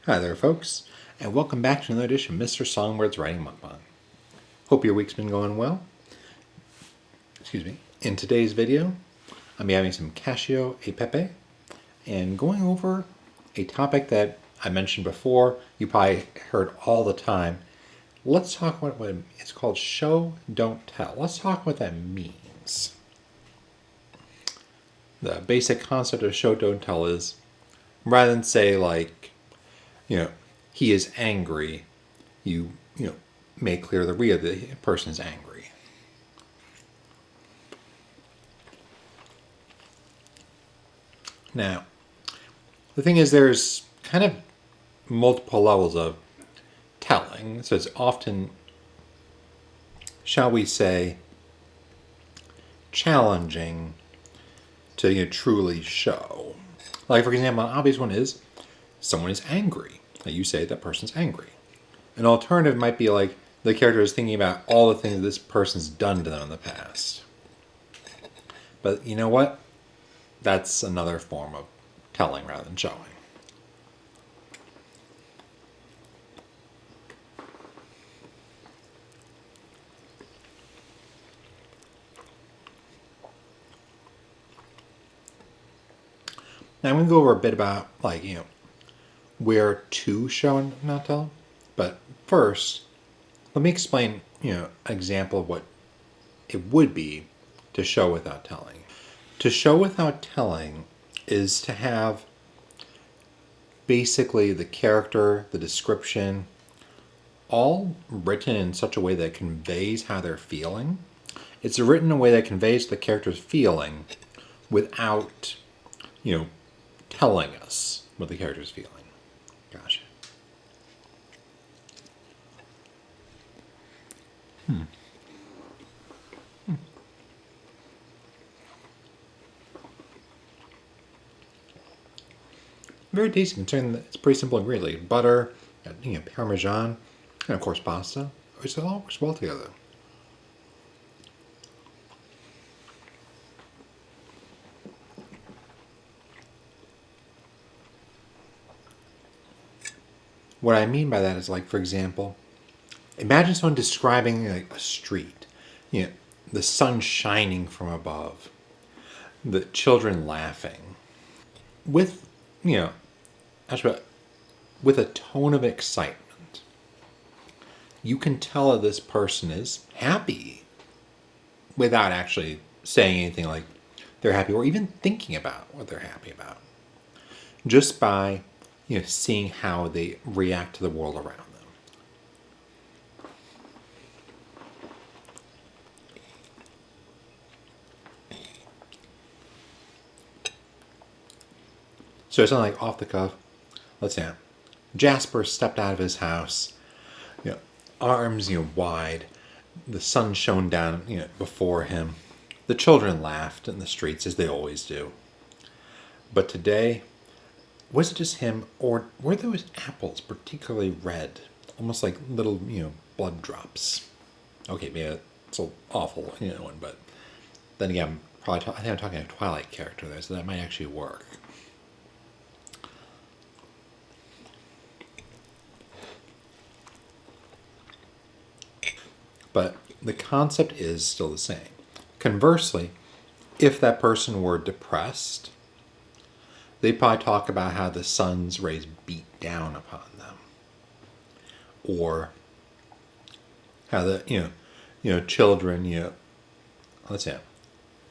Hi there, folks, and welcome back to another edition of Mr. Songbyrd's Writing Mukbang. Hope your week's been going well. Excuse me. In today's video, I'll be having some cashew e pepe and going over a topic that I mentioned before, you probably heard all the time. Let's talk about what it's called show, don't tell. Let's talk what that means. The basic concept of show, don't tell is rather than say he is angry, you make clear the real the person is angry. Now, the thing is there's kind of multiple levels of telling. So it's often, shall we say, challenging to truly show. Like, for example, an obvious one is someone is angry. You say that person's angry. An alternative might be like the character is thinking about all the things this person's done to them in the past. But you know what? That's another form of telling rather than showing. Now I'm going to go over a bit about where to show and not tell. But first, let me explain, an example of what it would be to show without telling. To show without telling is to have basically the character, the description, all written in such a way that conveys how they're feeling. It's written in a way that conveys the character's feeling without, telling us what the character's feeling. Gotcha. Very tasty considering that it's pretty simple ingredient, like butter, Parmesan, and of course pasta. It all works well together. What I mean by that is, like, for example, imagine someone describing like a street. The sun shining from above, the children laughing, with actually, with a tone of excitement. You can tell that this person is happy without actually saying anything like they're happy or even thinking about what they're happy about. Just by seeing how they react to the world around them. So it's not like off the cuff. Let's say Jasper stepped out of his house, arms wide. The sun shone down before him. The children laughed in the streets as they always do. But today, was it just him, or were those apples particularly red, almost like little blood drops? Okay, maybe it's an awful one, but then again, I think I'm talking a Twilight character there, so that might actually work. But the concept is still the same. Conversely, if that person were depressed, they'd probably talk about how the sun's rays beat down upon them, or how the children let's say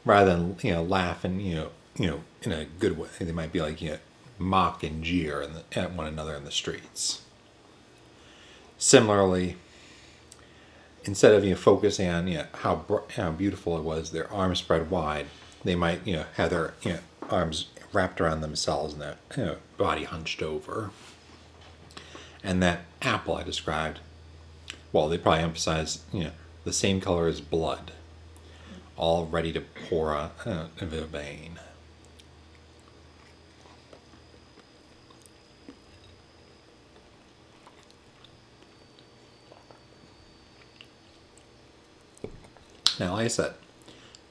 rather than laugh and in a good way, they might be like mock and jeer at one another in the streets. Similarly, instead of focusing on how beautiful it was, their arms spread wide, they might have their arms wrapped around themselves and their body hunched over. And that apple I described, well, they probably emphasize the same color as blood, all ready to pour out of a vein. Now, like I said,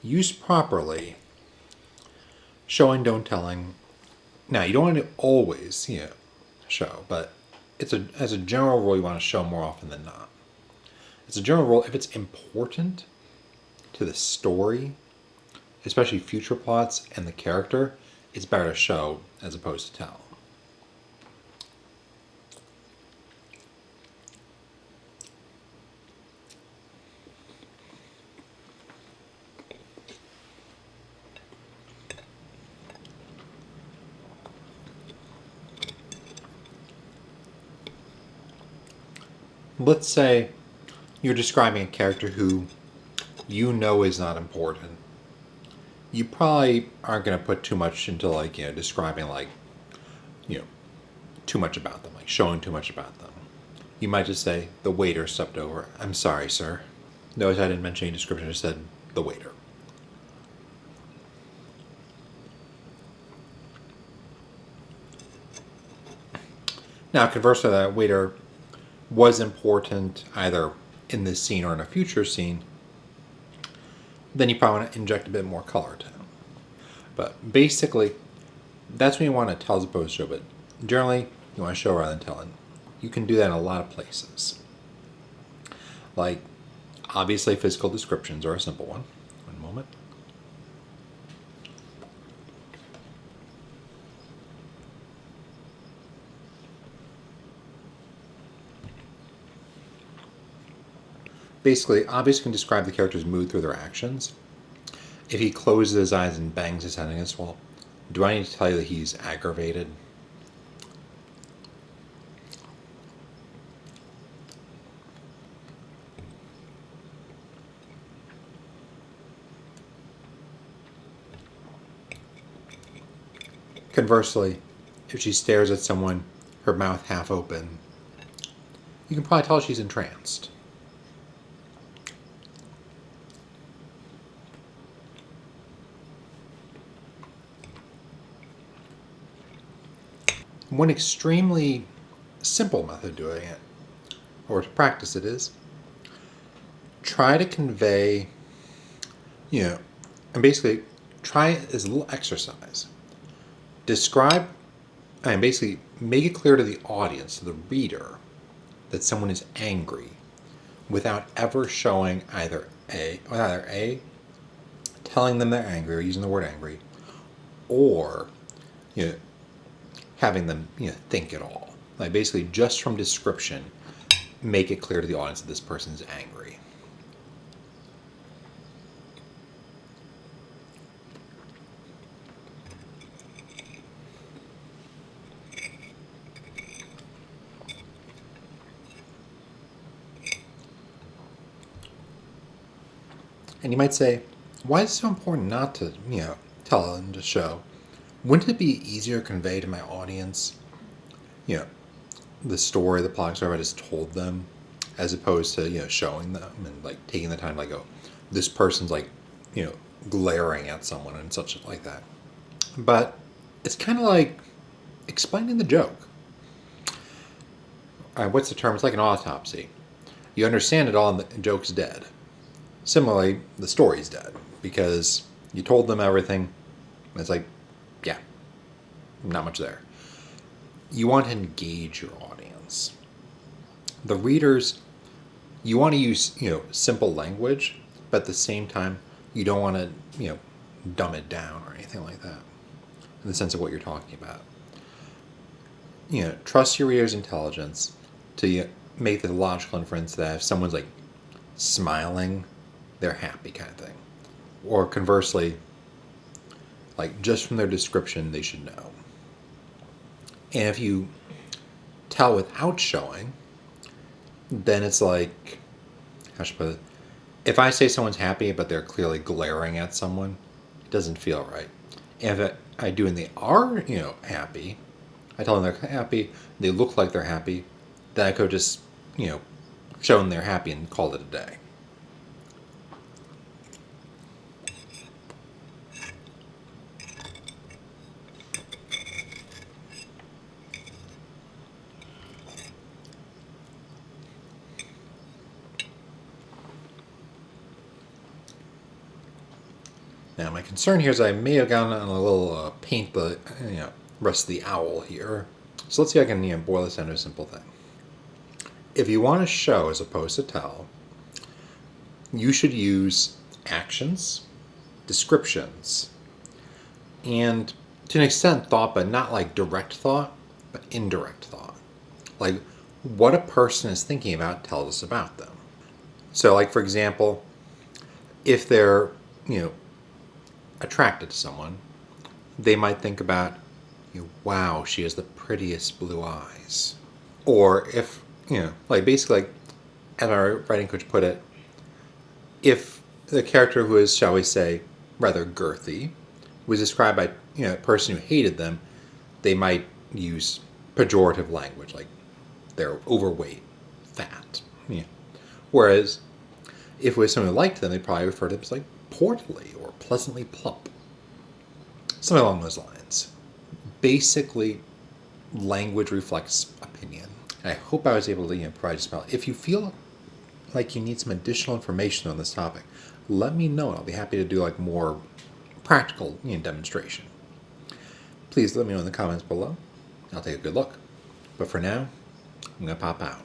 used properly, showing, don't telling. Now, you don't want to always, show, but as a general rule, you want to show more often than not. As a general rule, if it's important to the story, especially future plots and the character, it's better to show as opposed to tell. Let's say you're describing a character who you know is not important. You probably aren't going to put too much into describing you know too much about them, like showing too much about them. You might just say the waiter stepped over. I'm sorry, sir. Notice I didn't mention any description. I just said the waiter. Now, conversely, that waiter was important either in this scene or in a future scene, then you probably want to inject a bit more color to him. But basically, that's when you want to tell as opposed to show, but generally, you want to show rather than telling. You can do that in a lot of places. Like, obviously, physical descriptions are a simple one. One moment. Basically, obviously can describe the character's mood through their actions. If he closes his eyes and bangs his head against the wall, do I need to tell you that he's aggravated? Conversely, if she stares at someone, her mouth half open, you can probably tell she's entranced. One extremely simple method of doing it, or to practice it, is try to convey, and basically try it as a little exercise. Describe, and basically make it clear to the audience, to the reader, that someone is angry without ever showing either A, telling them they're angry or using the word angry, or you know, having them think at all. Like basically just from description, make it clear to the audience that this person is angry. And you might say, why is it so important not to, tell and just show? Wouldn't it be easier to convey to my audience, the story, the plot story I just told them, as opposed to, showing them and like taking the time to like go, this person's like, glaring at someone and such like that. But it's kind of like explaining the joke. What's the term? It's like an autopsy. You understand it all and the joke's dead. Similarly, the story's dead because you told them everything. It's like, yeah, not much there. You want to engage your audience. The readers, you want to use, simple language, but at the same time, you don't want to, dumb it down or anything like that in the sense of what you're talking about. Trust your reader's intelligence to make the logical inference that if someone's like smiling, they're happy kind of thing. Or conversely, like just from their description, they should know. And if you tell without showing, then it's like, how should I put it? If I say someone's happy, but they're clearly glaring at someone, it doesn't feel right. And if I do and they are, happy, I tell them they're happy, they look like they're happy, then I could just, show them they're happy and call it a day. Now, my concern here is I may have gone on a little paint the rest of the owl here. So let's see if I can boil this down to a simple thing. If you want to show as opposed to tell, you should use actions, descriptions, and to an extent thought, but not like direct thought, but indirect thought. Like what a person is thinking about tells us about them. So like for example, if they're, attracted to someone, they might think about, wow, she has the prettiest blue eyes. Or if, like basically, like, as our writing coach put it, if the character who is, shall we say, rather girthy was described by, a person who hated them, they might use pejorative language, like they're overweight, fat. Whereas if it was someone who liked them, they'd probably refer to them as like portly or pleasantly plump. Something along those lines. Basically, language reflects opinion. And I hope I was able to provide just about. If you feel like you need some additional information on this topic, let me know and I'll be happy to do like more practical demonstration. Please let me know in the comments below. I'll take a good look. But for now, I'm going to pop out.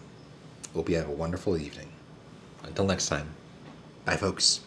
Hope you have a wonderful evening. Until next time, bye folks.